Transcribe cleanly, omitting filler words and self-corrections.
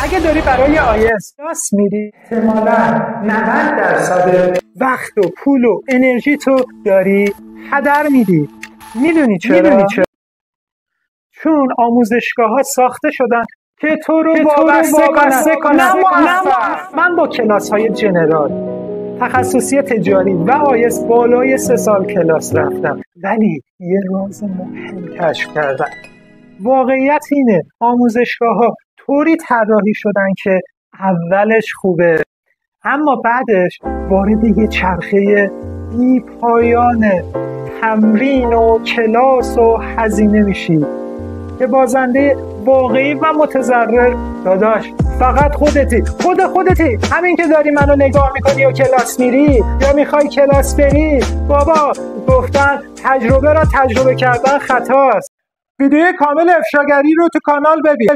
اگه داری برای آیس کلاس میری احتمالاً 90% وقت و پول و انرژی تو داری هدر میدی. میدونی چرا؟ چون آموزشگاه‌ها ساخته شدن که تو رو وابسته کنن. من با کلاس‌های جنرال، تخصصی تجاری و آیس بالای 3 سال کلاس رفتم، ولی یه راز مهم کشف کردم. واقعیت اینه آموزشگاه‌ها طوری طراحی شدن که اولش خوبه، اما بعدش وارد یه چرخه بی پایان تمرین و کلاس و هزینه میشی که بازنده واقعی و متضرر داداش فقط خودتی. همین که داری منو نگاه میکنی و کلاس میری یا میخوای کلاس بری، بابا گفتن تجربه را تجربه کردن خطاست. ویدیو کامل افشاگری رو تو کانال ببین.